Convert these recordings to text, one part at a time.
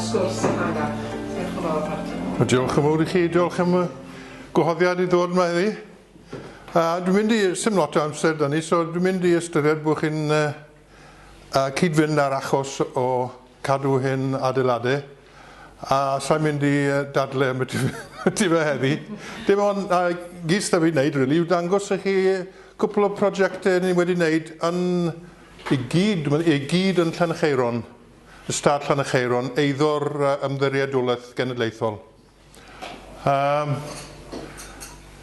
sgwrs yn agor. Diolch yn fawr, Martin. Diolch yn fawr I chi, diolch am y gwahoddiad I ddod yma heddi. Dwi'n mynd I, sim lot o amser da ni, so dwi'n mynd I ystyried bod chi'n cyd-fynd ar achos o cadw hyn adeiladau. A sa'n mynd I dadle am y ti fe heddi. Dim ond gys da fi wneud, really, yw dangos I chi cwpl o prosiectau ni wedi wneud I gyd yn Llancheiron, ystad Llancheiron, eiddo'r ymddiriedolaeth genedlaethol.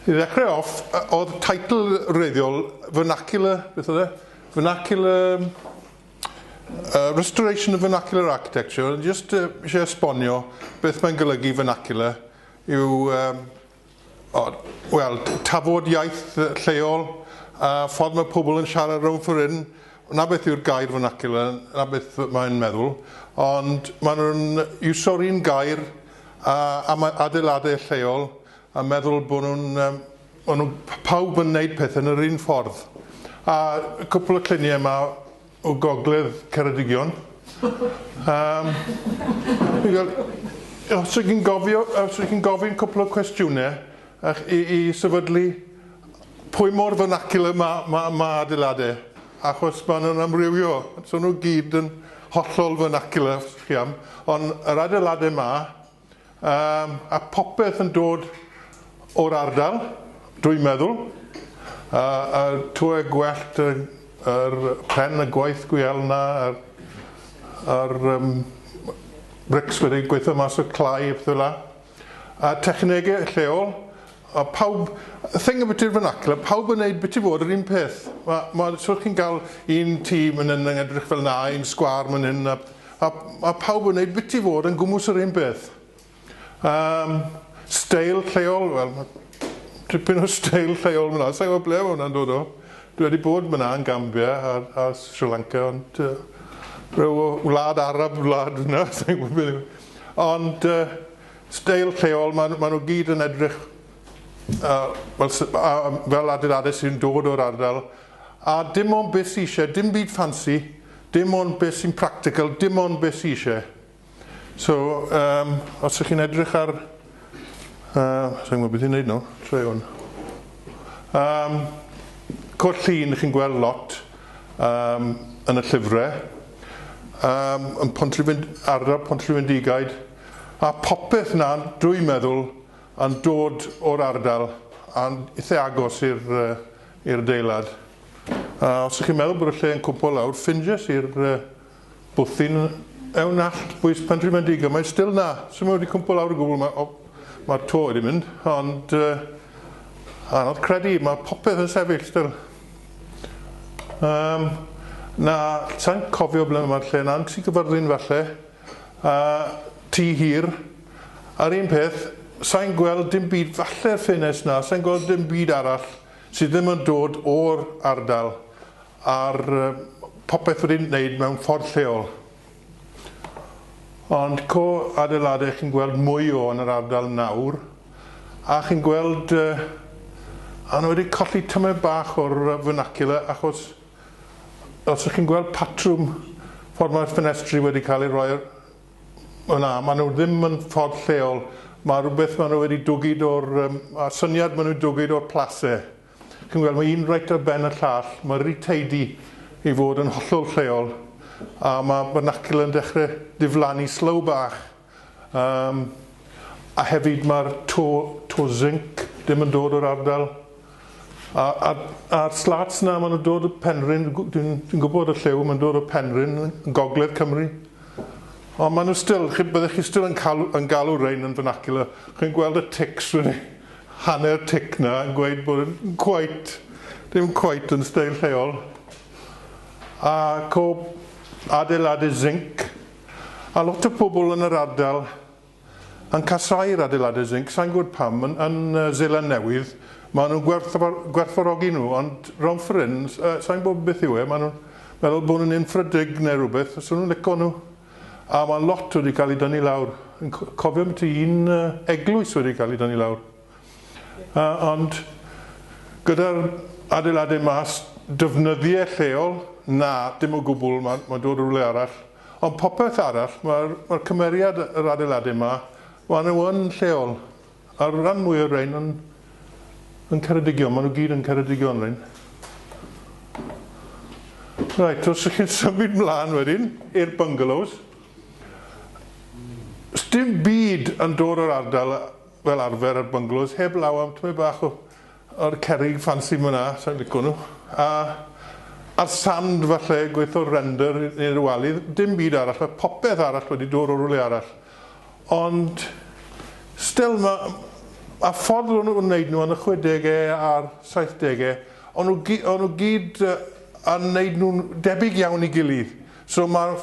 I ddechrau off, oedd teitl wreiddiol vernacular, beth oedd e? Vernacular, Restoration of Vernacular Architecture. Just eisiau esbonio beth mae'n golygu vernacular yw, tafod iaith lleol, ffordd mae pobl yn siarad rownd ffordd hyn. Na beth yw'r gair vernacular, na beth mae'n meddwl, ond maen nhw'n iwso'r un gair am adeiladau lleol a meddwl bod nhw'n pawb yn gwneud peth yn yr un ffordd. A cwpl o cluniau yma o gogledd Ceredigion. Os ydych chi'n gofyn cwpl o cwestiynau I sefydlu pwy mor vernacular mae adeiladau. Achos maen nhw'n amrywio, so nhw gyd yn hollol vernacular, ond yr adeiladau yma, a popeth yn dod o'r ardal, dwi'n meddwl, a twy gwellt yr pen y gwaith gwiel yna, a'r brics wedi gweithio mas o clai, a technegau lleol, a pawb, y thing about i'r vernacular, pawb yn gwneud beth I fod yr un peth. So chi'n cael un tîm yn edrych fel na, un sgwar yn hyn, a pawb yn gwneud beth I fod yn gwmws yr un peth. Steil lleol, wel, tipyn o steil lleol yna, sa'n gwybod ble hwnna'n dod o. Dwi wedi bod yna yn Gambia a Sri Lanka, ond rhyw wlad Arab, wlad yna, sa'n gwybod beth. Ond steil lleol, maen nhw gyd yn edrych fel adeiladau sy'n dod o'r ardal, a dim ond beth sy'n eisiau, dim byd ffansi, dim ond beth sy'n practical, dim ond beth sy'n eisiau. So, os ydych chi'n edrych ar, sa'n gwybod beth i'n neud nhw, tre hwn. Cwrt llun chi'n gweld lot yn y llyfrau, yn ardal Pontrhyfyndigaid, a popeth yna, dwi'n meddwl, yn dod o'r ardal a'n eitha agos i'r adeilad. Os ydych chi'n meddwl bod y lle yn cwmpo lawr, ffindiau i'r bwthyn ewn allt bwys Pontrhyfyndigaid, mae'n still na. Sy'n wedi cwmpo lawr y gwbl, mae'r to wedi mynd, ond anodd credu, mae popeth yn sefyll still. Sa'n cofio ble mae'r lle yna, sy'n Caerfyrddin falle, tŷ hir, a'r un peth, sa'n gweld dim byd, falle'r ffenest na, sa'n gweld dim byd arall sydd ddim yn dod o'r ardal a'r popeth wedi'n gwneud mewn ffordd lleol. Ond co adeiladau chi'n gweld mwy o yn yr ardal nawr, a chi'n gweld a nhw wedi colli tymau bach o'r vernacular, achos os ydych chi'n gweld patrwm ffordd mae'r ffenestri wedi cael ei roi yna, maen nhw ddim yn ffordd lleol. Mae rhywbeth maen nhw wedi dwgyd a syniad maen nhw'n dwgyd o'r plasau. Chi'n gweld, mae un reit ar ben y llall, mae'n rhy teidi I fod yn hollol lleol, a mae vernacular yn dechrau diflannu slow bach. A hefyd mae'r to zinc ddim yn dod o'r ardal. A'r slats yna, maen nhw'n dod o Penrhyn, dwi'n gwybod y lliw, maen nhw'n dod o Penrhyn, yn gogledd Cymru. Ond maen nhw still, byddech chi still yn galw rein yn vernacular. Chi'n gweld y tics wedi, hanner tic na, yn gweud bod yn ddim cweit yn steil lleol. A co adeiladau zinc. A lot o pobl yn yr ardal yn casau'r adeiladau zinc, sa'n gwybod pam, yn Seland Newydd, maen nhw'n gwerthfawrogi nhw, ond rhwng ffryn, sa'n gwybod beth yw e, maen nhw'n meddwl bod nhw'n infradig neu rhywbeth, so nhw'n licio nhw. A mae lot wedi cael ei dynnu lawr. Cofio am ti un eglwys wedi cael ei dynnu lawr. Ond gyda'r adeiladau mas, defnyddiau lleol, na, dim o gwbl, mae'n dod o rhywle arall. Ond popeth arall, mae'r cymeriad yr adeiladu yma, maen nhw yn lleol. A'r rhan mwy o'r rhain yn Ceredigion, maen nhw gyd yn Ceredigion rhain. Right, os ydych chi'n symud mlaen wedyn i'r bungalows. Dim byd yn dod o'r ardal fel arfer ar bungalows, heb law am tymed bach o'r cerrig ffansi myna, sa'n licio nhw. A'r sand falle gweithio'r render neu'r walu, dim byd arall, mae popeth arall wedi dod o'r rwle arall. Ond, still, a ffordd o'n nhw'n wneud nhw yn y 60au a'r 70au, o'n nhw gyd yn wneud nhw'n debyg iawn i gilydd. So mae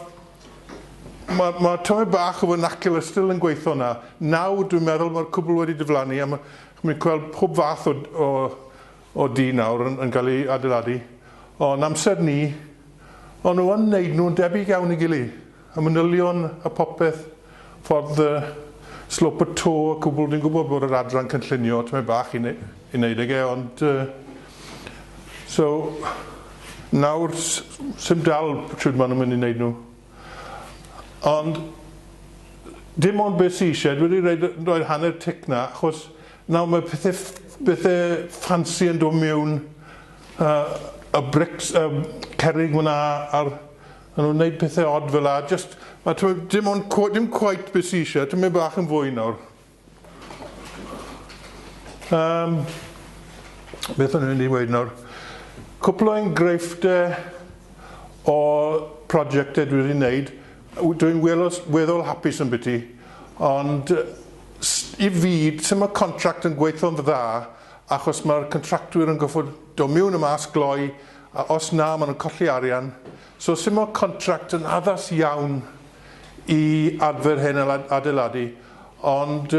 tymed bach o vernacular still yn gweithio yna. Nawr dwi'n meddwl mae'r cwbl wedi diflannu, a mae'n gweld pob fath o dŷ nawr yn cael ei adeiladu. Ond amser ni, o'n nhw yn wneud nhw'n debyg iawn i gilydd. Y manylion a popeth, ffordd slope y to, y cwbl, dwi'n gwybod bod yr adran cynllunio, tymed bach i wneud ag ond... So, nawr, sy'n dal trwy'n maen nhw'n mynd i wneud nhw. Ond, dim ond beth sy'n eisiau, dwi wedi rhoi hanner tic na, achos nawr mae pethau ffansi yn dod mewn, y brics, cerrig fyna, a nhw'n gwneud pethau od fel la. Dim quite beth sy'n eisiau, dim mynd bach yn fwy nawr. Beth o'n i'n mynd i weid nawr? Cwpl o enghreifftiau o prosiectau dwi wedi wneud. Dwi'n weddol hapus yn byti, ond i fi, sy'n mae contract yn gweithio'n dda, achos mae'r contractwyr yn goffod dod mewn y mas gloi, a os na, maen nhw'n colli arian. So sy'n mae contract yn addas iawn i adfer hyn adeiladu, ond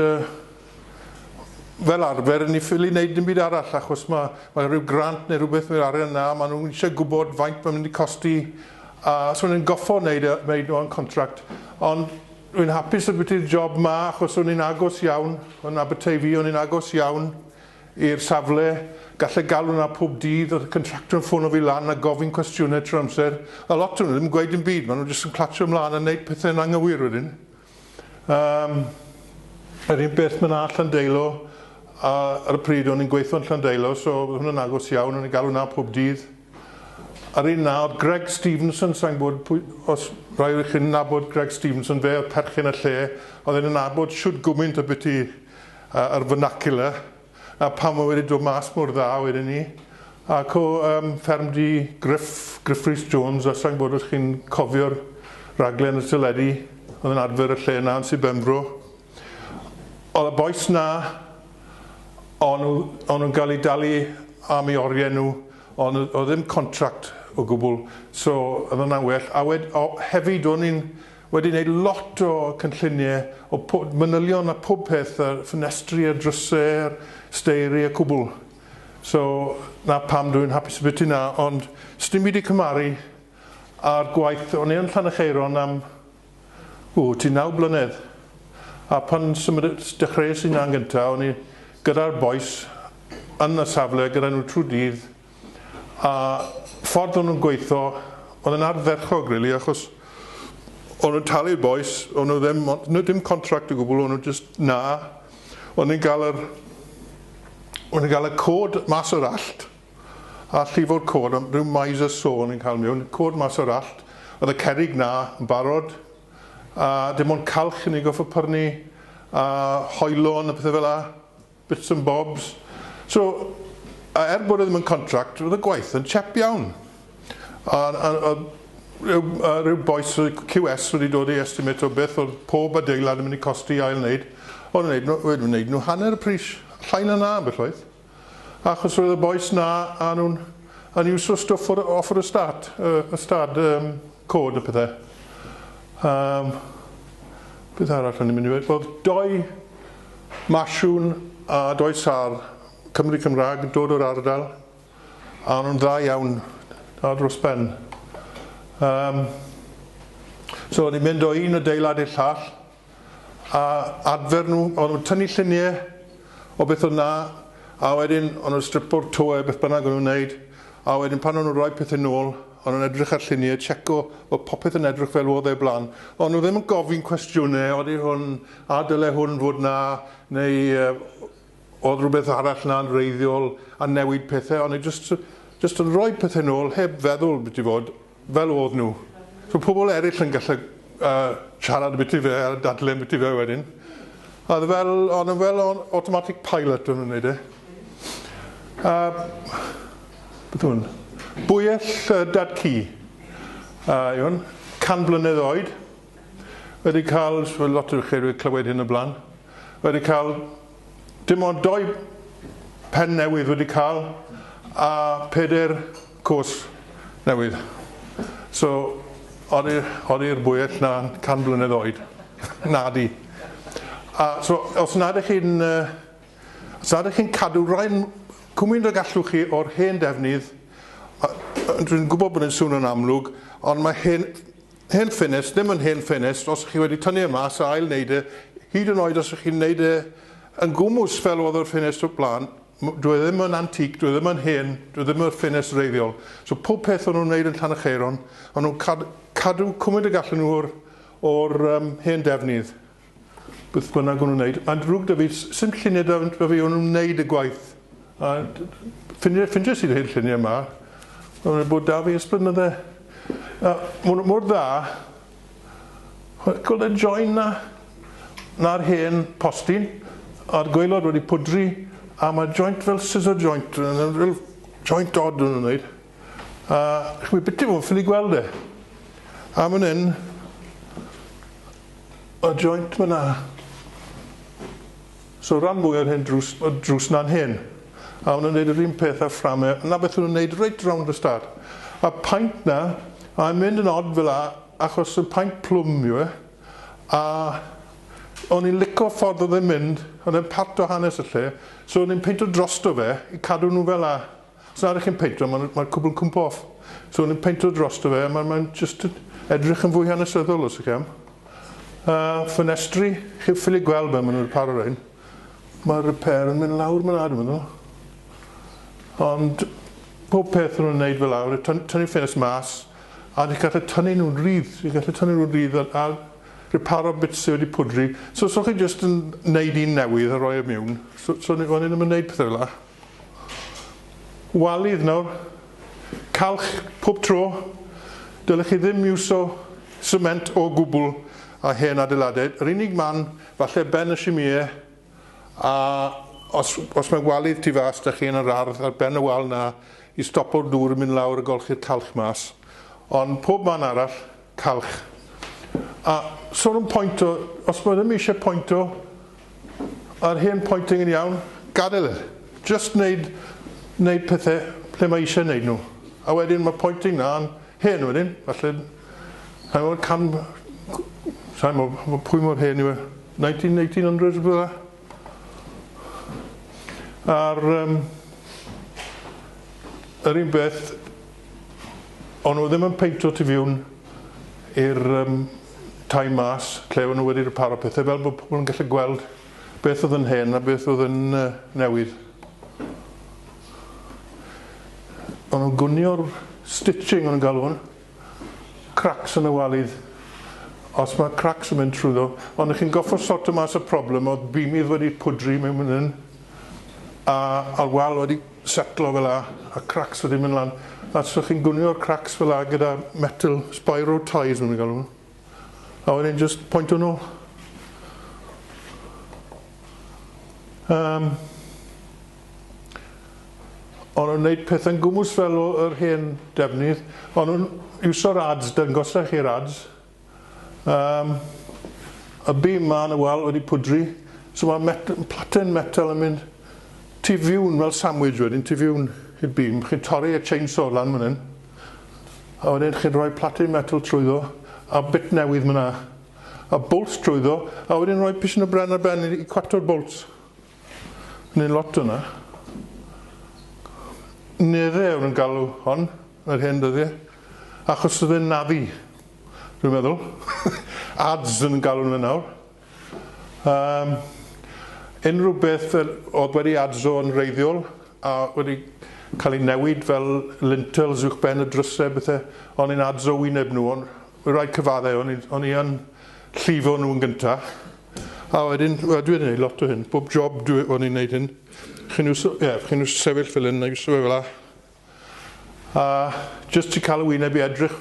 fel arfer, ni ffili wneud dim byd arall, achos mae rhyw grant neu rhywbeth mewn arian na, maen nhw'n eisiau gwybod faint mae'n mynd i costi, so nhw'n goffo wneud nhw'n contract. Ond dwi'n hapus yn bwyty'r job ma, achos o'n i'n agos iawn, o'n Aberteifi, o'n i'n agos iawn i'r safle, gallai galw na pob dydd, oedd y contractor yn ffono fi lan a gofyn cwestiynau trwy amser. A lot o'n nhw ddim yn gweud dim byd, maen nhw'n jyst yn clatio ymlaen a wneud pethau'n anghywir wedyn. Yr un beth mae'n Llandeilo, ar y pryd o'n i'n gweithio'n Llandeilo, so oedd hwnna'n agos iawn, o'n i'n galw na pob dydd. Ar un na, oedd Greg Stevenson, sa'n bod, os rai o'ch chi'n nabod Greg Stevenson, fe oedd perchyn y lle, oedd e'n nabod siwt gwmynt y byti ar vernacular, a pam wedi dod mas mor dda wedyn ni. Ac o fferm di Griff Rhys Jones, a sa'n bod o'ch chi'n cofio'r raglen y teledu, oedd yn adfer y lle na yn Sir Benfro. Oedd y boes na, ond nhw'n cael ei dalu am ei oriau nhw, ond oedd ddim contract o gwbl, so oedd yna'n well. A hefyd o'n i'n wedi gwneud lot o cynlluniau, o manylion a pob peth, ffenestri a drysau, steiri a cwbl. So, na pam dwi'n hapus y bit i na, ond sdim byd i cymaru ar gwaith. O'n i'n Llanacheiron am, ti 9 blynedd. A pan dechreuais i na'n gyntaf, o'n i gyda'r boes yn y safle, gyda nhw trwy dydd, a ffordd o'n nhw'n gweithio, oedd yn ardderchog, really, achos o'n nhw'n talu'r boes, o'n nhw ddim contract o gwbl, o'n nhw just na. O'n nhw'n gael y cod mas o'r allt, a llifo'r cod, rhyw mais y so o'n i'n cael mewn, cod mas o'r allt, oedd y cerrig na yn barod, a dim ond calch yn ei goffo pyrnu, a hoelon a pethau fel la, bits and bobs. So, er bod e ddim yn contract, oedd y gwaith yn chep iawn. Rhyw boes QS wedi dod i estimate o beth oedd pob adeilad yn mynd i costi ail wneud. Ond wedi wneud nhw hanner y pris, llain yna yn bellwaith. Achos oedd y boes na a nhw'n iwso stwff off o'r ystad, cod y pethau. Beth arall yn mynd i wedi? Oedd 2 masiwn a 2 sar Cymru Cymraeg yn dod o'r ardal, a nhw'n dda iawn, a dros ben. So, ni'n mynd o un adeilad i'r llall, a adfer nhw, o'n nhw'n tynnu lluniau o beth o'na, a wedyn o'n nhw'n strip o'r toe, beth bynnag o'n nhw'n wneud, a wedyn pan o'n nhw'n rhoi pethau nôl, ond nhw'n edrych ar lluniau, checo o popeth yn edrych fel oedd e blaen. Ond nhw ddim yn gofyn cwestiynau, oeddi hwn, a dyle hwn fod na, neu oedd rhywbeth arall na'n reiddiol a newid pethau, ond just yn rhoi pethau nôl heb feddwl beth i fod, fel oedd nhw. So pobl eraill yn gallu siarad beth i fe, a dadlen beth i fe wedyn. Ond fel automatic pilot yn wneud e. Beth hwn? Bwyell dad cu. 100 blynedd oed. Wedi cael, lot o chi wedi clywed hyn o blaen, wedi cael dim ond 2 pen newydd wedi cael a 4 cwrs newydd. So, odi'r bwyell na 100 blynedd oed. Nadi. So, os nad ych chi'n cadw rhaid cwmyn y gallwch chi o'r hen defnydd, dwi'n gwybod bod yn sŵn yn amlwg, ond mae hen ffenest, ddim yn hen ffenest, os chi wedi tynnu mas a ail wneud e, hyd yn oed os ych chi'n wneud e yn gwmws fel oedd o'r ffenest o'r blaen, dwi ddim yn antic, dwi ddim yn hen, dwi ddim yn ffenest reiddiol. So pob peth o'n nhw'n wneud yn Llanacheiron, o'n nhw'n cadw cwmyn y gallen nhw o'r hen defnydd. Beth bynnag o'n nhw'n wneud. Mae'n drwg da fi, sy'n lluniau da fi o'n nhw'n wneud y gwaith. Ffindio sydd hen lluniau yma, o'n nhw'n bod da fi ysbrydnydde. Mor dda, gweld y join na'r hen postyn, a'r gwaelod wedi pwdri, a mae joint fel scissor joint, fel joint odd yn wneud. Chwi beth i fod, ffili gweld e. A mae'n un, y joint fyna. So rhan mwy o'r hen drws na'n hen. A mae'n wneud yr un peth ar fframau, na beth nhw'n wneud reit round y start. A paint na, a'n mynd yn odd fel la, achos y paint plwm yw e, a o'n i'n licio ffordd oedd e'n mynd, o'n e'n part o hanes y lle, so o'n i'n peintio drosto fe i cadw nhw fel la. Os nad ych chi'n peintio, mae'r cwbl yn cwmpo off. So o'n i'n peintio drosto fe, mae'n just edrych yn fwy hanesyddol os ych am. Ffenestri, chi'n ffili gweld be maen nhw'n paro rein. Mae'r repair yn mynd lawr mae'n adem yno. Ond pob peth nhw'n wneud fel lawr, tynnu ffenest mas, a ni'n gallu tynnu nhw'n rydd, a reparo bits sydd wedi pwdri. So chi jyst yn neud un newydd a rhoi y miwn. So o'n i ddim yn neud pethau fel. Walydd nawr. Calch pob tro. Dylech chi ddim iwso sement o gwbl a hen adeiladau. Yr unig man, falle ben y simiau, a os mae walydd tu fas, da chi yn yr ardd ar ben y wal na, i stopo'r dŵr yn mynd lawr a golchi'r calch mas. Ond pob man arall, calch. A sôn yn pointo, os mae ddim eisiau pointo, a'r hen pointing yn iawn, gadael e. Just wneud pethau lle mae eisiau wneud nhw. A wedyn mae pointing na'n hen wedyn, falle, pwy mor hen yw e? 1800s bydd e? A'r yr un beth, ond nhw ddim yn peintio tu fiwn i'r tai mas, lle o'n nhw wedi reparo pethau, fel bod pobl yn gallu gweld beth oedd yn hen a beth oedd yn newydd. O'n nhw'n gwnio'r stitching o'n galw hwn, cracks yn y walydd. Os mae cracks yn mynd trwyddo, ond chi'n goffo sorto mas y problem oedd bimydd wedi pwdri mewn mynd yn, a'r wal wedi setlo fel la, a cracks wedi mynd lan. A so chi'n gwnio'r cracks fel la gyda metal spiral ties yn galw hwn. A wedyn just point o nhw. Ond nhw'n gwneud pethau'n gwmws fel o'r hen defnydd. Ond nhw'n iwso rads, dangosach chi rads. Y bim ma yn y wal wedi pwdri. So mae platen metal yn mynd tu fiwn fel sandwich wedyn, tu fiwn i'r bim. Chi'n torri y chainsaw lan fan hyn. A wedyn chi'n rhoi platen metal trwyddo. A bit newydd myna, a bolts trwyddo, a wedyn rhoi pisyn o bren ar ben i 4 bolts. Neu'n lot yna. Neddau o'n galw hon, yr hen dyddiau, achos oedd e'n naddi, dwi'n meddwl. Ads yn galw nhw nawr. Unrhyw beth oedd wedi adso yn reiddiol, a wedi cael ei newid fel lintels uwch ben y drysau bethau, ond i'n adzo wyneb nhw, ond rhaid cyfaddau, ond i'n llifo nhw'n gyntaf. A wedyn, dwi wedi gwneud lot o hyn, bob job o'n i'n gwneud hyn. Chi'n nhw sefyll fel hyn, neu sefyll fel la. A just i cael y wyneb i edrych,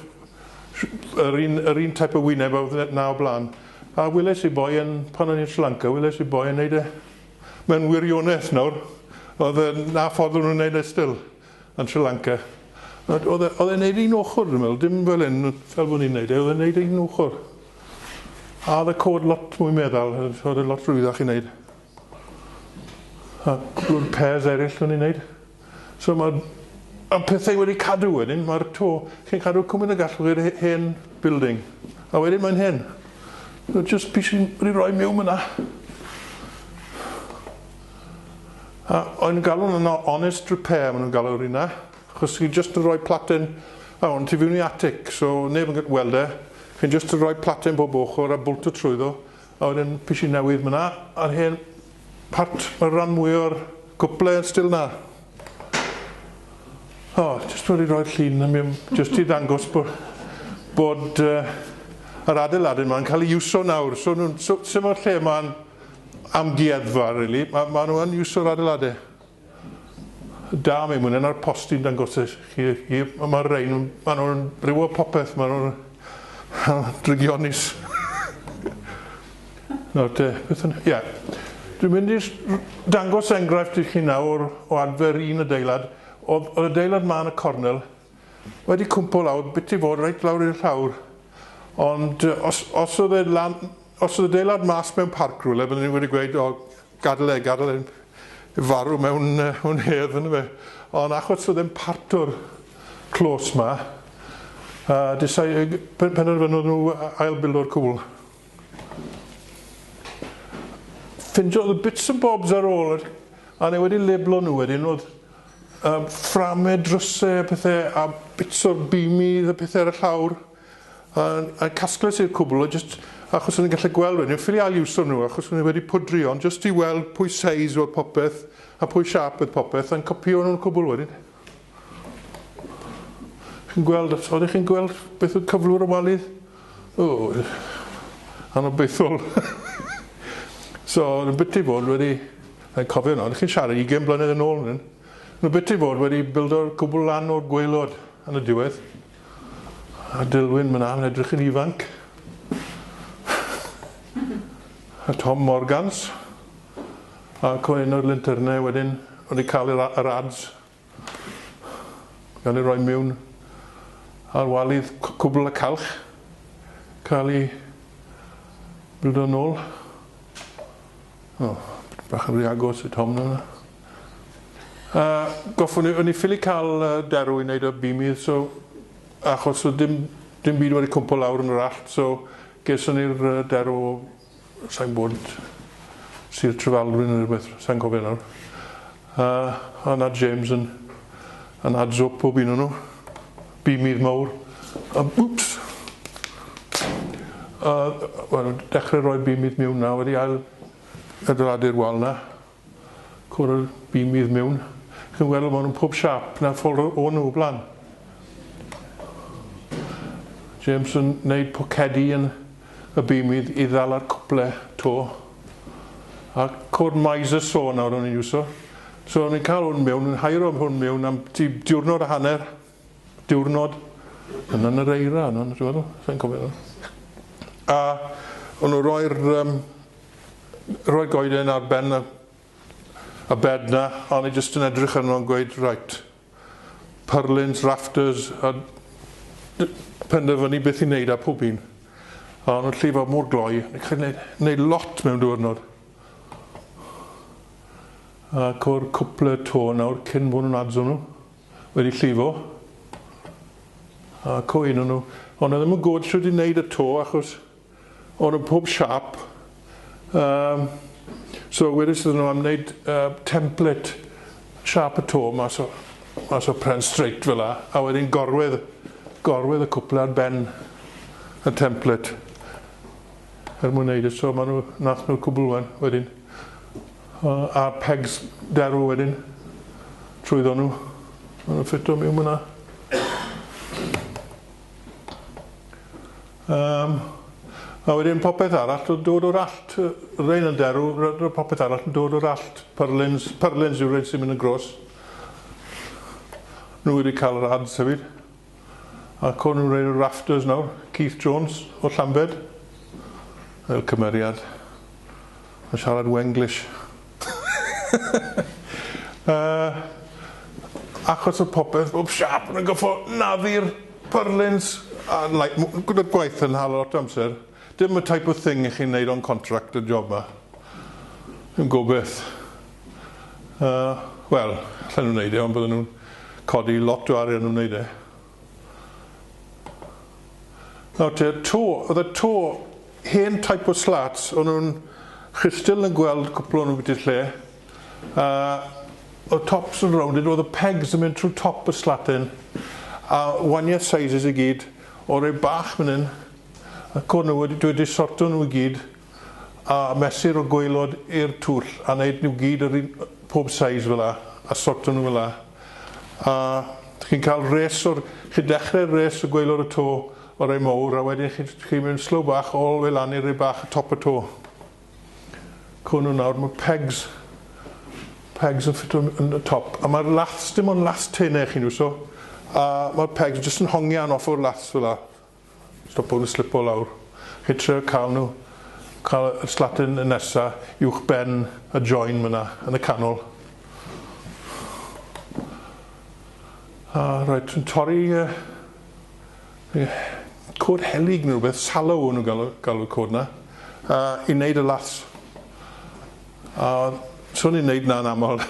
yr un type o wyneb oedd na o blaen. A wyles i boi pan o'n i'n Sri Lanka, wyles i boi yn gwneud mewn wirionaeth nawr. Oedd na ffordd o'n nhw'n gwneud still yn Sri Lanka. Oedd e'n gwneud un ochr, dwi'n meddwl, dim fel hyn, fel bod ni'n gwneud, oedd e'n gwneud un ochr. A oedd y cod lot mwy meddal, oedd e'n lot rwyddach i wneud. A glwyd pairs eraill o'n i'n gwneud. So mae'r pethau wedi cadw wedyn, mae'r to, chi'n cadw cwmyn y gallwch i'r hen building. A wedyn mae'n hen. Just pwysig wedi rhoi mewn yna. A o'n galw nhw'n honest repair, maen nhw'n galw hynna. Chos chi'n just yn rhoi platen, ond ti fiwn i attic, so neb yn gweld e. Chi'n just yn rhoi platen bob ochr a bwlto trwyddo. A wedyn pwysig newydd yna. A'r hen part, mae'r rhan mwy o'r cwple yn still na. Just wedi rhoi'r llun, just i ddangos bod yr adeiladu yma'n cael ei iwso nawr. So sut mae'r lle yma'n amgueddfa, really. Mae nhw'n iwso'r adeiladu. Da mewn mwyn ar posti'n dangos chi. Mae'r rhain, mae nhw'n ryw o popeth, mae nhw'n drigionis. Dwi'n mynd i dangos enghraifft i chi nawr o adfer un adeilad. Oedd y adeilad ma yn y cornel wedi cwmpo lawr, bit i fod reit lawr i'r llawr. Ond os oedd y adeilad mas mewn parc rhywle, byddwn ni wedi gweud, gadael e, farw mewn hedd yn y fe. Ond achos oedd e'n part o'r clos ma, penderfynodd nhw ail-bildo'r cwbl. Ffindiodd y bits and bobs ar ôl, a ni wedi leblo nhw wedyn, oedd fframau, drysau, pethau, a bits o'r bimydd, a pethau ar y llawr. A casgles i'r cwbl, achos o'n i'n gallu gweld wedyn, ffili al-iwso nhw, achos o'n i wedi pwdri on, just i weld pwy seis o'r popeth, a pwy siap oedd popeth, a'n copio nhw'n cwbl wedyn. Oeddech chi'n gweld beth oedd cyflwr y walydd? Anobeithol. So, yn byty fod wedi, yn cofio nhw, oeddech chi'n siarad 20 blynedd yn ôl yn byty fod wedi bildo'r cwbl lan o'r gwaelod yn y diwedd. A Dilwyn mae'n edrych yn ifanc. A Tom Morgans. A coen o'r linternau wedyn, wedi cael y rads. Gael ei roi mewn ar walydd cwbl y calch. Cael ei bildo nôl. Bach yn rhy agos y Tom yna. Goffwn ni ffili cael derw i wneud o bimydd, so achos o dim byd wedi cwmpo lawr yn yr allt, so geson ni'r derw, sa'n bod, Sir Trefalwyd yn rhywbeth, sa'n cofio nawr. A na James yn adzo pob un o'n nhw, bimydd mawr. Whoops! Dechrau rhoi bimydd mewn na, wedi ail adeiladu'r wal na. Cwrdd bimydd mewn. Chi'n gweld maen nhw'n pob siap na ffordd o nhw blan. James yn gwneud pocedi yn y bimydd i ddal ar cwple to. A cwrdd mais y so nawr o'n i'n iwso. So o'n i'n cael hwn mewn, yn hairo hwn mewn am diwrnod a hanner. Diwrnod. Yna'n yr eira, yna'n yr eira, sa'n cofio. A o'n nhw rhoi goeden ar ben y bed na, a ni jyst yn edrych arno yn gweud, right, purlins, rafters, a penderfynu beth i wneud a pob un. A nhw'n llifo mor gloi, ni'n cael gwneud lot mewn diwrnod. A cwr cwple to nawr cyn bod nhw'n adzo nhw, wedi llifo. A co un o'n nhw. Ond oedd ddim yn gwrdd sydd wedi wneud y to, achos o'n nhw pob siap. So wedys ydyn nhw am wneud template siap y to mas o pren straight fel la, a wedyn gorwedd y cwple ar ben y template mwyn wneud. So nath nhw cwbl wedyn. A pegs derw wedyn trwyddo nhw. Mae'n ffito mewn hwnna. A wedyn popeth arall yn dod o'r allt. Rhain yn derw, popeth arall yn dod o'r allt. Pyrlyns yw'r rhaid sy'n mynd yn gros. Nhw wedi cael rhad sefyd. Ac o'n nhw'n rhaid o'r rafters nawr. Keith Jones o Llambed. Fel cymeriad. Yn siarad Wenglish. Achos y popeth, bob siap yn goffo naddu'r pyrlyns. Gyda'r gwaith yn hala lot o amser. Dim y type of thing i chi'n neud o'n contract y job ma. Yn gobeith. Wel, allan nhw'n neud ond bydden nhw'n codi lot o arian nhw'n neud Nawr te, oedd y to, hen type o slats, o'n nhw'n chystil yn gweld cwpl o'n nhw'n beth lle. Oedd tops yn rounded, oedd y pegs yn mynd trwy top y slatin. A waniau sizes i gyd, o'r ei bach mynd yn. Ac o'n nhw wedi sorto nhw i gyd a mesur o gwaelod i'r twll a wneud nhw gyd yr un pob size fel la a sorto nhw fel la. A chi'n cael chi'n dechrau res o gwaelod y to o'r ei mawr a wedyn chi'n mynd slow bach all way lan i'r ei bach y top y to. Cwn nhw nawr, mae pegs yn ffito yn y top. A mae'r laths, dim ond laths tenau chi'n nhw so. A mae'r pegs jyst yn hongian off o'r laths fel la. Stop o'n slipo lawr. Chi trio cael y slatin nesa uwch ben y join myna yn y canol. A rhaid, yn torri cod helig neu rhywbeth, salw o'n nhw galw cod na, i wneud y laths. A so ni'n wneud na'n aml.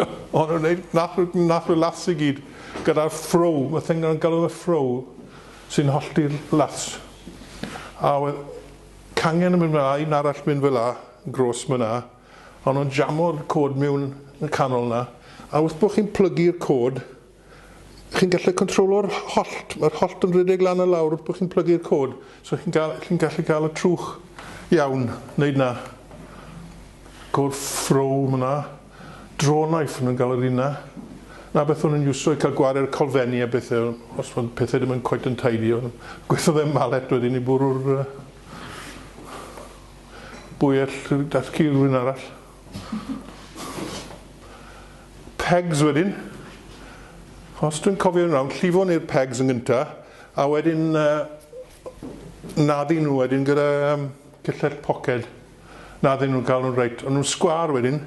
Ond nhw'n wneud, nath y laths i gyd, gyda'r ffrow, mae thing yn galw y ffrow, sy'n hollti'r laths. A cangen yn mynd fel la, un arall mynd fel la, gros mynd la, ond nhw'n jamo'r cod mewn y canol na, a wrth bod chi'n plygu'r cod, chi'n gallu controlo'r hollt, mae'r hollt yn rhedeg lan y lawr wrth bod chi'n plygu'r cod, so chi'n gallu cael y trwch iawn, wneud na. Cod ffrow mynd la, draw knife yn gael yr un na. Na beth o'n yn iwso i cael gwared colfenni a bethau, os mae pethau ddim yn coet yn tidy. Gweithio ddim malet wedyn i bwrw'r bwyell datgu rhywun arall. Pegs wedyn. Os dwi'n cofio yn rawn, llifo ni'r pegs yn gyntaf, a wedyn naddu nhw wedyn gyda cyllell poced. Naddu nhw'n cael nhw'n reit. Ond nhw'n sgwar wedyn,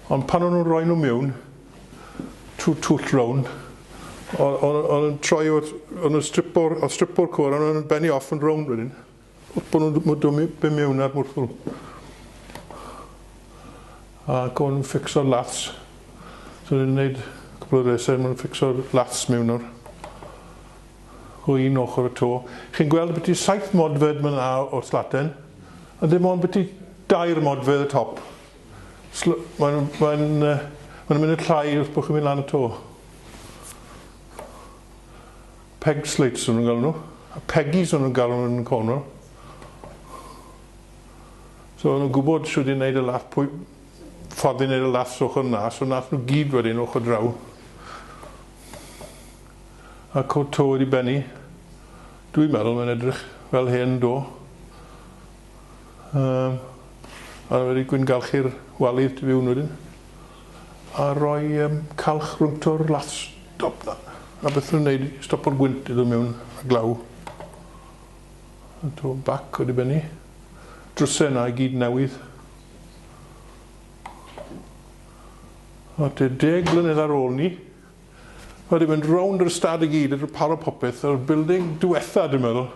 ond pan o'n nhw'n rhoi nhw mewn, trwy twll round, ond yn troi o'n stripo'r cwr, ond yn benni off yn round wedyn. Bod nhw'n byd mewn ar mwrthwl. Ac o'n ffixo'r laths. So ni'n gwneud cwbl o resau, mae'n ffixo'r laths mewn o'r o un ochr y to. Chi'n gweld beth i 7 modfedd myna o'r slaten, a dim ond beth i 2 modfedd y top. Mae'n mynd y llai wrth bod chi'n mynd lan y to. Peg slates o'n nhw'n gael nhw. A peggies o'n nhw'n gael nhw yn y corner. So o'n nhw'n gwybod siwyd i wneud y lath, ffordd i wneud y laths ochr na, so nath nhw gyd wedyn ochr draw. A cod to wedi benni. Dwi'n meddwl mae'n edrych fel hen do. A wedi gwyngalchu'r walydd tu fiwn wedyn. A rhoi calch rhwnt o'r laths stop na. A beth nhw'n neud, stop o'r gwynt iddo mewn a glaw. A to bac wedi benni. Drwsau na i gyd newydd. A te 10 blynedd ar ôl ni, wedi mynd rownd yr ystad i gyd, yr par o popeth, yr building diwetha, dwi'n meddwl,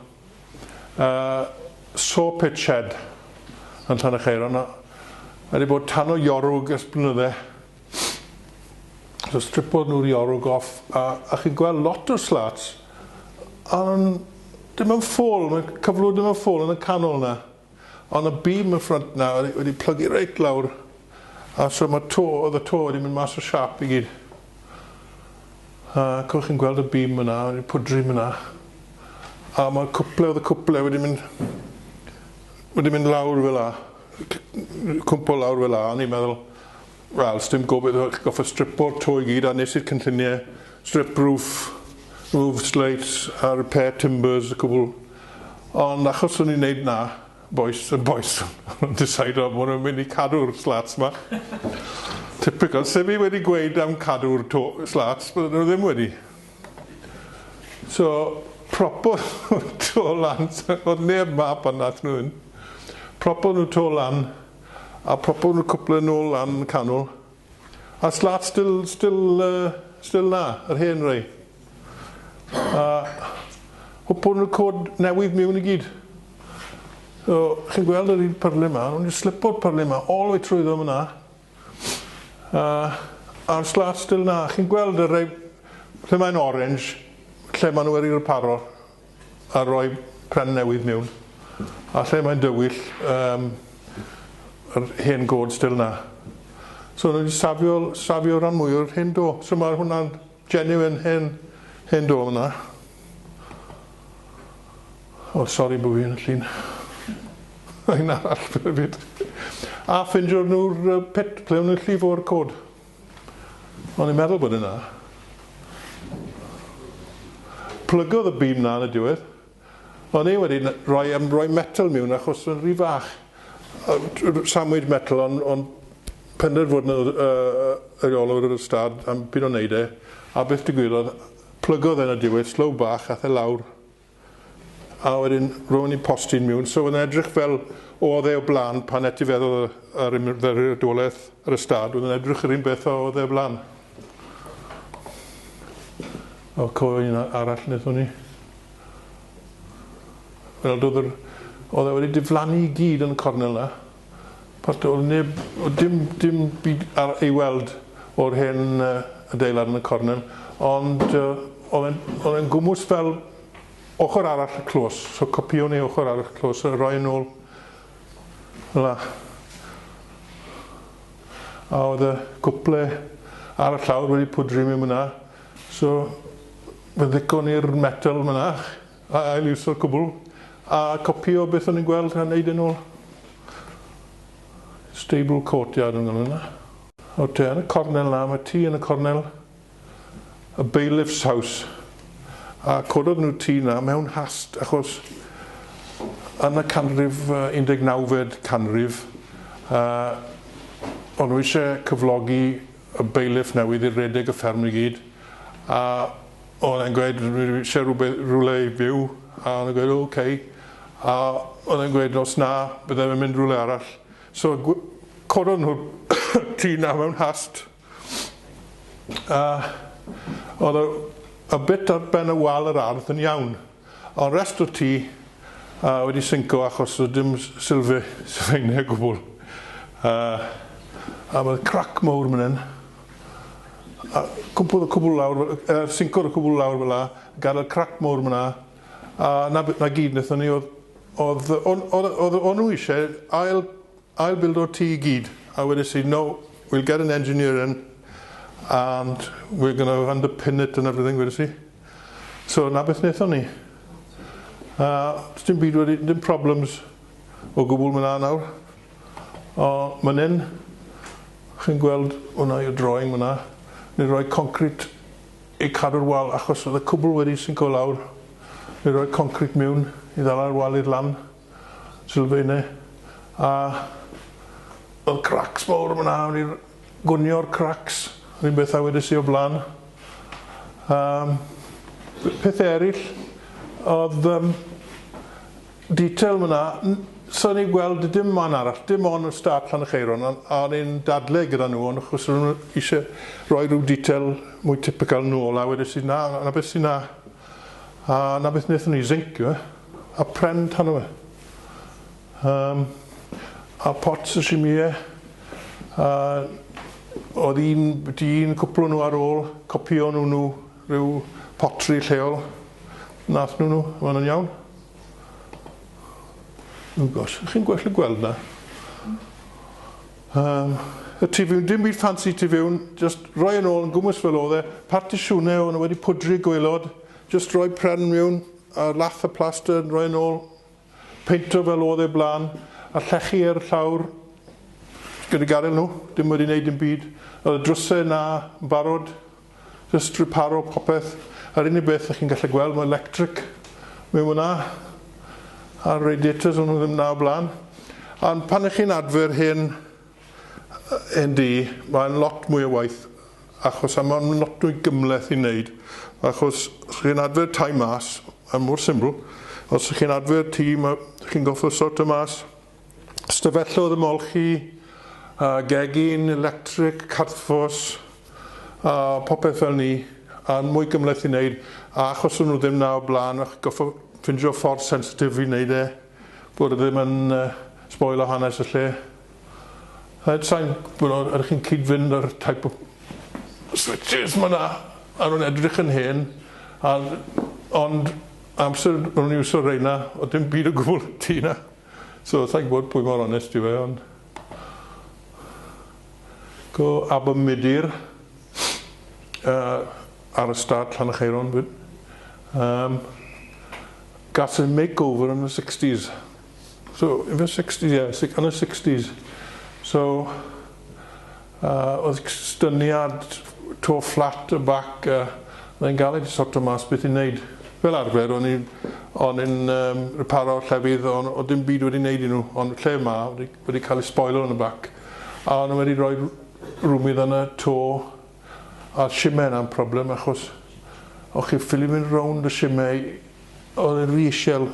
saw pit shed yn Llan y Cheiron. Wedi bod tan o iorwg ers blynydde. So stripodd nhw'r iorwg off, a chi'n gweld lot o'r slats, a dim yn ffôl, mae cyflwyd dim yn ffôl yn y canol na. Ond y beam yn ffrant na wedi plygu reit lawr, a so oedd y to wedi mynd mas o siap i gyd. Ac o'ch chi'n gweld y beam yna, wedi pwdri yna. A mae'r oedd y cwple wedi mynd lawr fel la, cwmpo lawr fel la, a ni'n meddwl, wel, sdim gobeithio goffa stripo'r to i gyd, a nes i'r cynlluniau strip roof, remove slates, a repair timbers, a cwbl. Ond achos o'n i'n neud na, boys, o'n decide o'n nhw'n mynd I cadw'r slats yma. Typical, sef I wedi gweud am cadw'r slats, byddwn nhw ddim wedi. So, propo to lan, oedd neb map yn nath nhw yn. Propo nhw to lan, a propo nhw cwpl nôl lan yn canol. A slat still na, yr hen rei. Hwpo nhw'r cod newydd mewn I gyd. So, chi'n gweld yr un pyrlu yma, nhw'n slipo'r pyrlu yma, all the way trwy ddim yna. A'r slat still na. Chi'n gweld yr rei, lle mae'n orange, lle maen nhw wedi'r paro, a rhoi pren newydd mewn. A lle mae'n dywyll, yr hen god still na. So, nhw wedi safio ran mwy o'r hen do. So, mae hwnna'n genuine hen do yna. O, sori bod fi'n llun. Ein arall byd. A ffindio nhw'r pit ple o'n nhw'n llifo'r cod. O'n i'n meddwl bod yna. Plygodd y beam na yn y diwedd. O'n i wedi rhoi metal mewn achos o'n rhy fach. Samwyd metal, ond penderfod yn y olwr yr ystad am byd o'n neud e. A beth digwyddodd, plygodd yn y diwedd, slow bach, ath e lawr. A wedyn rwy'n i'n postyn mewn, so yn edrych fel oedd e o blaen pan etifeddodd ar ymwyrddolaeth yr ystad, oedd yn edrych yr un beth oedd e o blaen. O, coen arall wnaethon ni. Fel oedd e wedi diflannu I gyd yn y cornel na. Pat oedd dim byd ar ei weld o'r hen adeilad yn y cornel, ond oedd e'n gwmws fel ochr arall y clos, so copio ni ochr arall y clos, rhoi yn ôl yna. A oedd y gwple ar y llawr wedi pwdri mewn yna, so fe ddigon i'r metal yna, a iwso'r cwbl, a copio beth o'n i'n gweld a wneud yn ôl. Stable courtyard yn yna. O te, yn y cornel na, mae tŷ yn y cornel, a bailiff's house. A cododd nhw tŷ na mewn hast, achos yn y canrif, 19fed canrif, o'n nhw eisiau cyflogi y bailiff newydd i'r redeg y fferm I gyd, a o'n e'n gweud, eisiau rhywle I fyw, a o'n e'n gweud, OK, a o'n e'n gweud, os na, byddai'n mynd rhywle arall. So, cododd nhw'r tŷ na mewn hast. Oedd y bit ar ben y wal yr ardd yn iawn, ond rest o'r tŷ wedi synco achos o dim sylfaenau gwbl. A mae'r crac mawr mynd hyn. Cwbl y cwbl lawr, synco'r cwbl lawr fel la, gadael crac mawr mynd a na gyd wnaethon ni oedd nhw eisiau ail build o'r tŷ I gyd. A wedi si, no, we'll get an engineer in, and we're going to underpin it and everything, wedi si. So, na beth wnaethon ni. Dim byd wedi, dim problems o gwbl myna nawr. O, man hyn, chi'n gweld hwnna yw'r drawing myna. Ni roi concrete I cadw'r wal, achos oedd y cwbl wedi synco lawr. Ni roi concrete mewn I ddala'r wal i'r lan, sylfaenau. A oedd cracks mawr myna, ni gwnio'r cracks. Rwy'n beth a wedi si o blaen. Peth eraill, oedd detail myna, so ni'n gweld dim man arall, dim ond y start lan y cheiron, a ni'n dadle gyda nhw, ond achos nhw eisiau rhoi rhyw detail mwy typical nôl, a wedi si na, na beth si na. A na beth wnaethon ni, zinc yw a pren tan o fe. A pots y simie, oedd un cwpl nhw ar ôl, copio nhw rhyw potri lleol. Nath nhw, maen nhw'n iawn. Oh gosh, chi'n gwell gweld na. Y tu fiwn, dim byd fancy tu fiwn, just rhoi yn ôl yn gwmwys fel oedd e, partisiwnau o'n wedi pwdri gwaelod, just rhoi pren mewn, a lath y plaster, rhoi yn ôl, peinto fel oedd e blaen, a llechu ar llawr, gyda gadael nhw, dim wedi wneud dim byd. Oedd y drwsau na yn barod, just reparo popeth. Yr unig beth ych chi'n gallu gweld, mae electric mewn hwnna, a radiators o'n nhw ddim na o blaen. Ond pan ych chi'n adfer hyn di, mae'n lot mwy o waith, achos mae'n lot mwy gymleth i wneud. Achos chi'n adfer tai mas, yn mor syml. Os chi'n adfer tŷ, chi'n goffo sort o mas. Stafellodd y molchi, gegin, electric, carthfos, popeth fel ni, a mwy gymleth i wneud. A achos nhw ddim na o blaen, a'ch goffo ffindio ffordd sensitif i wneud bod ddim yn sboilo hanes y lle. Sa'n bod ydych chi'n cyd-fynd ar type o switches mae yna, a nhw'n edrych yn hen, ond amser nhw'n iwso reina, o dim byd o gwbl ti na. So, sa'n gwybod pwy mor onest i fe, ond... Go Abermidir ar y stad Llanacheiron. Gas a makeover in the 60s. So, in the 60s, yeah, in the 60s. So, oedd styniad to flat y bac, yn gael ei sort o mas beth i'n neud. Fel arfer, o'n i'n reparo llefydd, o dim byd wedi neud i nhw, ond lle yma wedi cael ei spoilo yn y bac. A o'n wedi rhoi rhywmydd yn y to, a simau yna'n problem, achos o'ch chi ffili fynd rownd y simau, oedd e'n rhy isiel i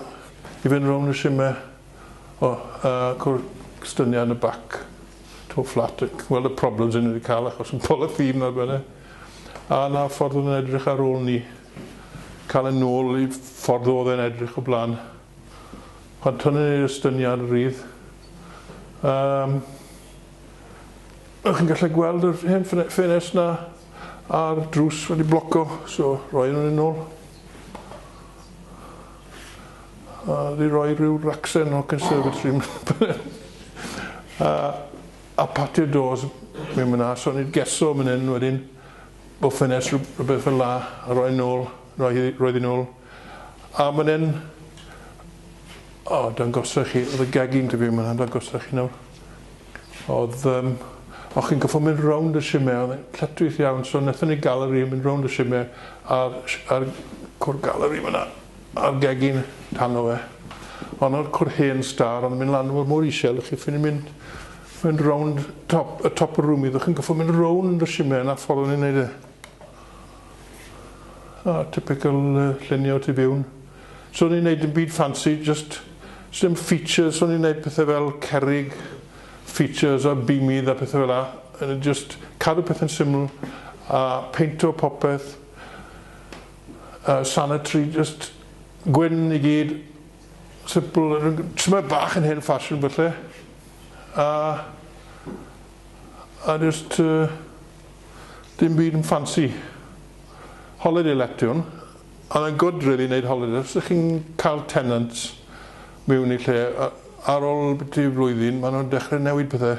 fynd rownd y simau, cwr styniad yn y bac. To flat, wel y problems yn wedi cael achos yn pol y ffîn ar benne. A na ffordd oedd yn edrych ar ôl ni, cael yn nôl i ffordd oedd yn edrych o blaen. Pan tynnu ni'r ystyniad rydd. Ych chi'n gallu gweld yr hen ffenest na a'r drws wedi bloco, so roi nhw'n yn ôl. A di roi rhyw racsen o conservatory. A patio doors mewn yna, so ni'n geso mynd hyn wedyn, o ffenest rhywbeth fel la, a roi nôl, roi ddyn nôl. A mynd hyn, dangosach chi, oedd y gegin dy fi mynd hyn, dangosach chi nawr. Oedd, o'ch chi'n goffo mynd rownd y simau, oedd e'n lletwyth iawn, so wnaethon ni galeri mynd rownd y simau, a'r cwr galeri mynd a'r gegin tan o fe. Ond o'r cwr hen star, ond mynd lan mor isiel, chi ffyn i mynd rownd y top o'r rwmydd, o'ch chi'n goffo mynd rownd y simau na ffordd o'n i'n neud e. Typical llunio tu fiwn. So o'n i'n neud yn byd fancy, just dim features, o'n i'n neud pethau fel cerrig, features a beamydd a pethau fel la. Just cadw pethau'n syml, peinto popeth, sanitary, just gwyn i gyd, simple, tyma bach yn hen fashion falle. A just dim byd yn fancy. Holiday letion, and yn good really wneud holiday. Os ydych chi'n cael tenants mewn i lle, ar ôl byti flwyddyn, maen nhw'n dechrau newid pethau.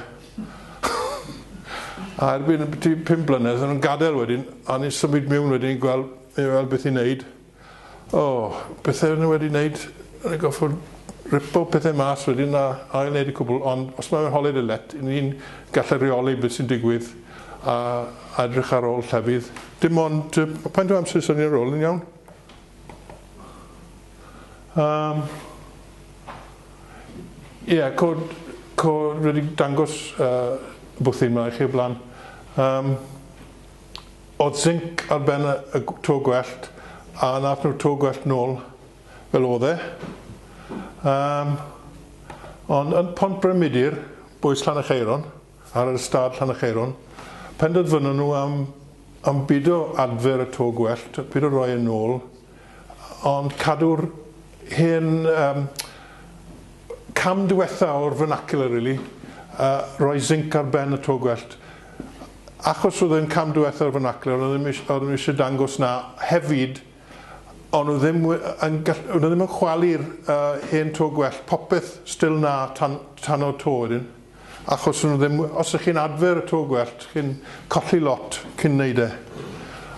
A erbyn byti 5 blynedd, nhw'n gadael wedyn, a ni'n symud mewn wedyn i gweld beth i'n neud. Bethau nhw wedi neud, ni'n goffod ripo pethau mas wedyn a ail wneud y cwbl, ond os mae'n holiday let, ni'n gallu reoli beth sy'n digwydd a edrych ar ôl llefydd. Dim ond, pa'n dwi'n amser sy'n ar ôl yn iawn? Cod wedi dangos bwthyn yma i chi o blaen. Oedd zinc ar ben y to gwellt, a nath nhw'r to gwellt nôl fel oedd e. Ond yn Pont Bremidir, bwys Llanacheiron, ar y stad Llanacheiron, penderfynon nhw am byd o adfer y to gwellt, byd o roi yn ôl, ond cadw'r hen cam diwetha o'r vernacular, really, roi zinc ar ben y to gwellt. Achos oedd e'n cam diwetha o'r vernacular, oedd ddim eisiau dangos na hefyd, ond oedd ddim yn chwalu'r hen to gwellt, popeth still na tan o to wedyn. Achos os ydych chi'n adfer y to gwellt, chi'n colli lot cyn neud e.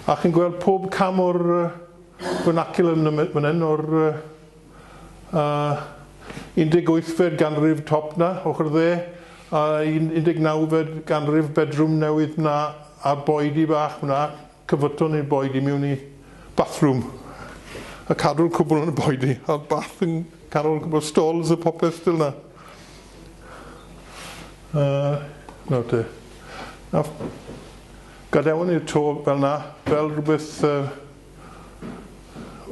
A chi'n gweld pob cam o'r vernacular yn hyn, o'r 18fed ganrif top na, ochr dde, a 19fed ganrif bedroom newydd na, a'r boedi bach na, cyfyto neu boed i mewn i bathroom. A cadw'r cwbl yn y boed i. A'r bath yn cadw'r cwbl stalls y popeth still na. No te. Gadewon i'r to fel na, fel rhywbeth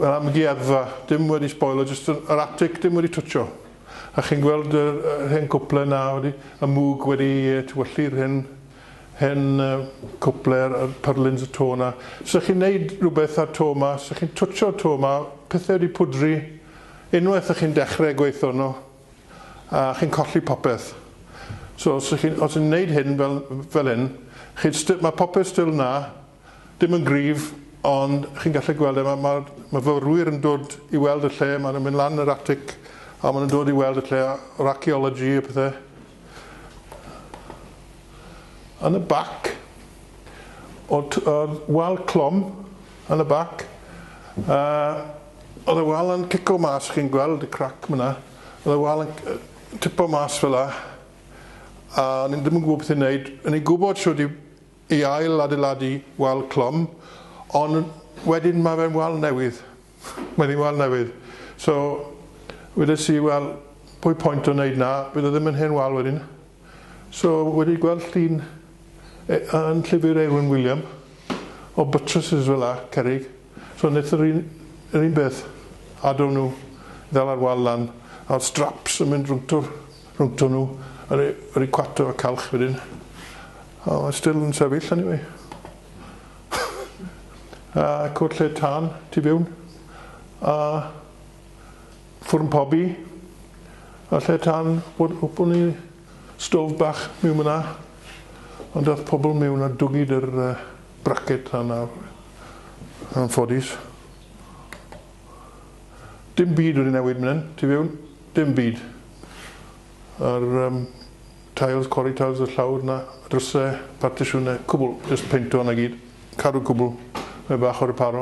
fel amgueddfa, dim wedi spoilo, jyst yr atig dim wedi twtio. A chi'n gweld yr hen cwple na, y mwg wedi tywyllu'r hen cwple'r pyrlins y to na. So chi'n neud rhywbeth ar to ma, so chi'n twtio'r to ma, pethau wedi pwdri, unwaith chi'n dechrau gweithio nhw, a chi'n colli popeth. So os chi'n neud hyn fel hyn, mae popeth still na, dim yn gryf, ond chi'n gallu gweld mae fyrwyr yn dod i weld y lle, maen nhw'n mynd lan yr atig, a maen nhw'n dod i weld y lle, o'r archaeology y pethau. Yn y bac, o'r wal clom yn y bac, oedd y wal yn cico mas, chi'n gweld y crac myna, oedd y wal yn tipo mas fel la, a ni'n ddim yn gwybod beth i'n neud. Yn ei gwybod siwr i ail adeiladu wal clom, ond wedyn mae fe'n wal newydd. Mae'n wal newydd. So, wedes i, wel, pwy pwynt o wneud na, bydd o ddim yn hen wal wedyn. So, wedi gweld llun yn llyfr Ewen William, o buttresses fel la, cerrig. So, wnaeth yr un beth, adw nhw, ddel ar wal lan, a'r straps yn mynd rhwngto nhw, yr i cwato a calch wedyn. O, mae'n still yn sefyll, anyway. Cwrt lle tân, tu fewn, a ffwrn pobi, a lle tân, bod ni stof bach mewn yna, ond daeth pobl mewn a dwgyd yr bracet yna, yn ffodus. Dim byd wedi newid mynd, tu fewn, dim byd. Yr tiles, quarry tiles, y llawr yna, drysau, partisiwnau, cwbl, just peinto yna gyd, cadw cwbl. Mae bach o'r paro.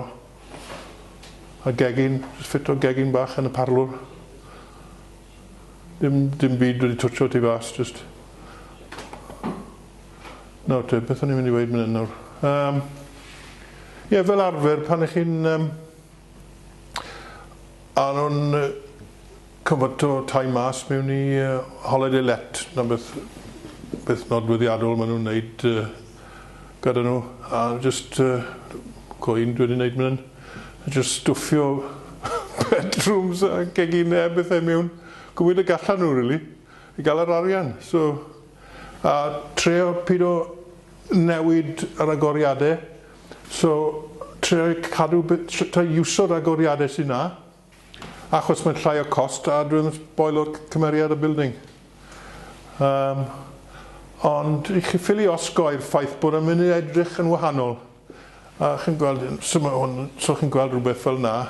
A gegin, just ffito gegin bach yn y parlwr. Dim byd wedi twtio ti fas, just. Nawr te, beth o'n i'n mynd i weid mynd nawr. Ie, fel arfer, pan ych chi'n a nhw'n cyfyto tai mas mewn i holiday let, na beth nodweddiadol maen nhw'n neud gyda nhw, a just coen dwi wedi wneud mynd yn, just stwffio bedrooms a geginau bethau mewn, gwybod y gallan nhw, really, i gael yr arian. So, a treo pido newid yr agoriadau, so treo cadw iwso'r agoriadau sy'n na, achos mae'n llai o cost, a dwi'n boilo'r cymeriad y building. Ond i chi ffili osgoi'r ffaith bod yn mynd i edrych yn wahanol. A chi'n gweld, so chi'n gweld rhywbeth fel na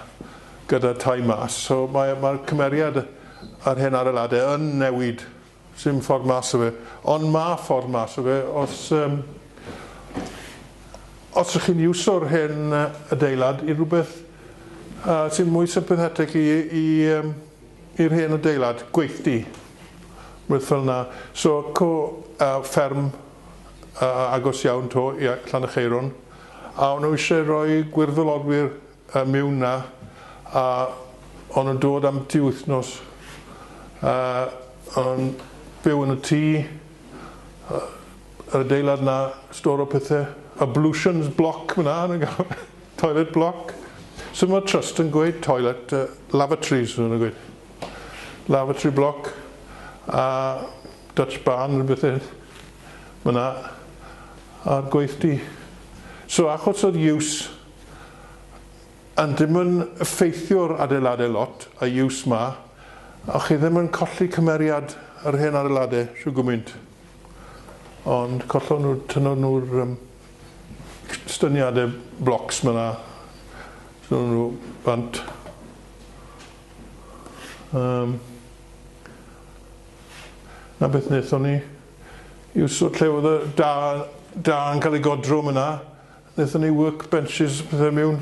gyda tai mas. So mae'r cymeriad ar hyn adeiladau yn newid. Sy'n ffordd mas o fe. Ond mae ffordd mas o fe os ych chi'n iwso'r hen adeilad i rhywbeth sy'n mwy sympathetic i'r hen adeilad, gweithdi. Rhywbeth fel na. So, fferm agos iawn to i Llanacheiron. A o'n nhw eisiau rhoi gwirfoddolwyr mewn na, a o'n nhw'n dod am ti wythnos. O'n byw yn y tŷ, yr adeilad na, stor o pethau, ablutions block fyna, toilet block. So mae trust yn gweud toilet, lavatories yn gweud. Lavatory block, a Dutch barn, bethau, fyna, a'r gweithdi. So achos o'r iws yn ddim yn effeithio'r adeiladau lot, a iws ma, a chi ddim yn colli cymeriad ar hen adeiladau, siw gwmynt. Ond collon nhw, tynnu nhw'r styniadau blocs myna, tynnu nhw bant. Na beth wnaethon ni, iwsod lle oedd y da yn cael ei godro myna, wnaethon ni workbenches bethau mewn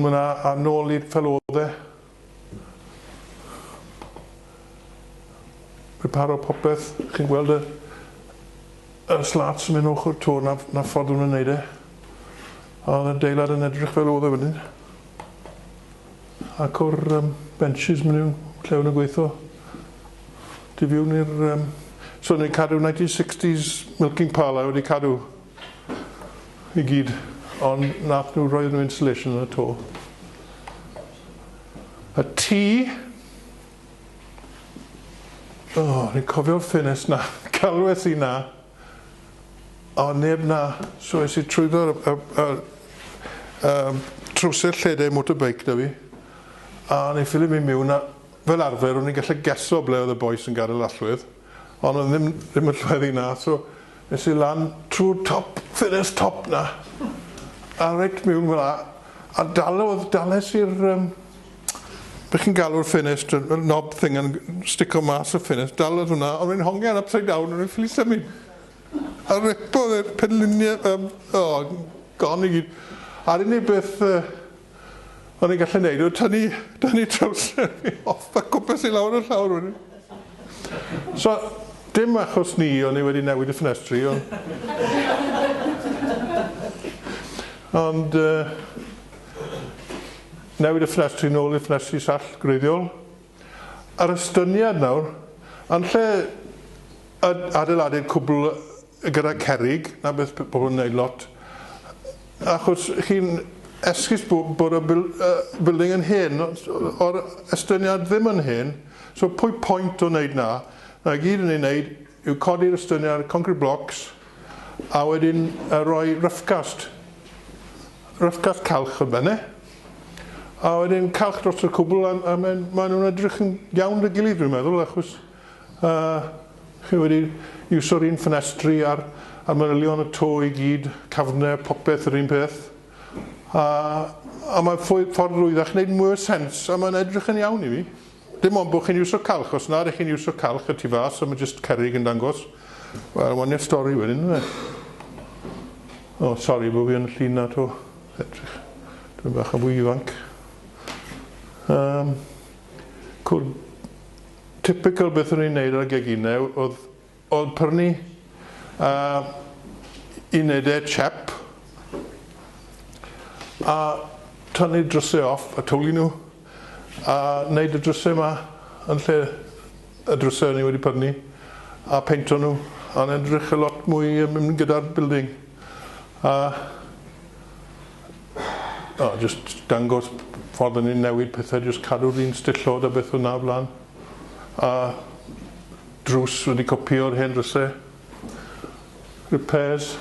myna a nôl i'r felodau. Preparo popeth, chi'n gweld y slats yn mynd ochr to na ffordd nhw'n wneud e. Oedd y adeilad yn edrych fel oedd e wedyn. Ac o'r benches mynd i'n llewn y gweithio. Di fiwn i'r... So ni'n cadw 1960s milking parlour wedi cadw i gyd. Ond nath nhw roedd nhw installation yn y to. Y tŷ... ni'n cofio'r ffenest na. Calwes i na. O, neb na. So es i trwyddo'r trwsau'r lledau motorbike da fi. A ni'n ffili mi mewn a fel arfer, o'n i'n gallu geso ble oedd y boes yn gadael allwydd. Ond oedd ddim yn llweddi na. So nes i lan trwy'r top, ffenest top na. A reit mewn fel la. A dales i'r... Bych chi'n galw'r ffenest, y knob thing yn stico mas y ffenest. Dalodd hwnna, ond i'n hongian upside down, ond i'n ffili symud. A ripodd e'r penluniau, gon i gyd. A'r unig beth o'n i'n gallu neud, oedd tynnu trowser fi off a cwpas i lawr y llawr wedyn. So, dim achos ni o'n i wedi newid y ffenestri, ond newid y ffenestri nôl i'r ffenestri sall greiddiol. Ar ystyniad nawr, yn lle adeiladu'r cwbl gyda cerrig, na beth pobl yn neud lot, achos chi'n esgus bod y building yn hen, o'r estyniad ddim yn hen, so pwy pwynt o wneud na? Na gyd yn ei wneud yw codi'r estyniad concrete blocks a wedyn rhoi roughcast calch yn benne. A wedyn calch dros y cwbl a maen nhw'n edrych yn iawn dy gilydd dwi'n meddwl, achos chi wedi iwso'r un ffenestri a'r manylion y to i gyd, cafnau, popeth yr un peth. A mae'n ffordd rwyddach wneud mwy o sens, a mae'n edrych yn iawn i fi. Dim ond bod chi'n iwso calch, os na ydych chi'n iwso calch y tu fas, a mae jyst cerrig yn dangos. Wel, mae'n i'r stori wedyn, yna. O, sori bod fi yn y llun na to. Edrych. Dwi'n bach yn fwy ifanc. Typical beth o'n i'n neud ar geginau oedd prynu unedau chep a tynnu drysau off a towli nhw a wneud y drysau yma yn lle y drysau ni wedi prynu a peinto nhw a'n edrych a lot mwy mynd gyda'r building just dangos ffordd yn ni'n newid pethau, just cadw'r un stillod a beth o'na flan a drws wedi copio'r hen drysau repairs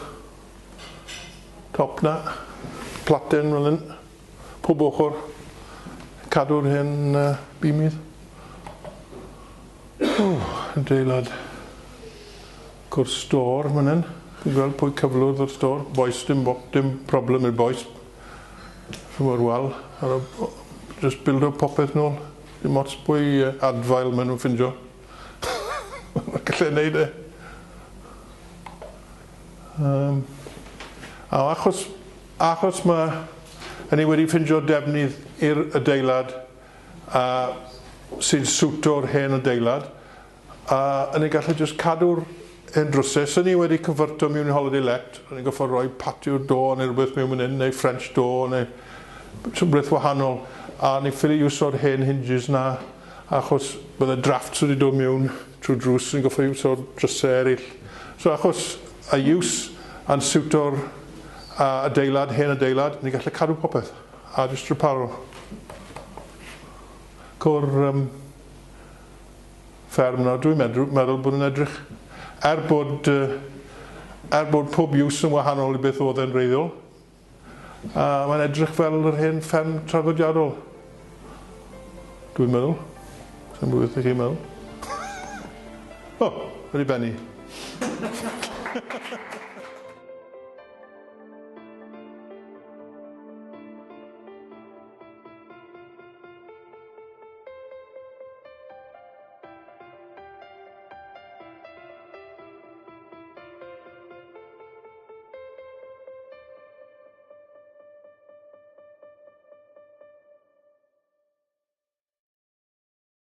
top na platen fel hyn pob ochr cadw'r hen bimydd adeilad gwrs stor fan hyn chi'n gweld pwy cyflwr o'r stor boes dim problem i'r boes rhyw'r wal just build up popeth nôl dim ots pwy adfail maen nhw'n ffindio mae'n gallu neud e achos mae ni wedi ffindio defnydd i'r adeilad sy'n swto'r hen adeilad a ni gallu just cadw'r hen drwsau sy'n ni wedi cyfyrto mewn i holiday let a ni'n goffo rhoi patio'r do neu rhywbeth mewn yn neu French door neu rhywbeth wahanol a ni ffili iwso'r hen hinges na achos bydde drafts wedi dod mewn trwy drws ni'n goffo iwso'r drysau eraill so achos a iws a'n siwto'r adeilad, hen adeilad ni'n gallu cadw popeth a just reparo cwr fferm na dwi'n meddwl bod yn edrych bod pob iws yn wahanol i beth oedd e'n reiddiol a mae'n edrych fel yr hen fferm traddodiadol dwi'n meddwl sy'n bwyd i chi'n meddwl wedi benni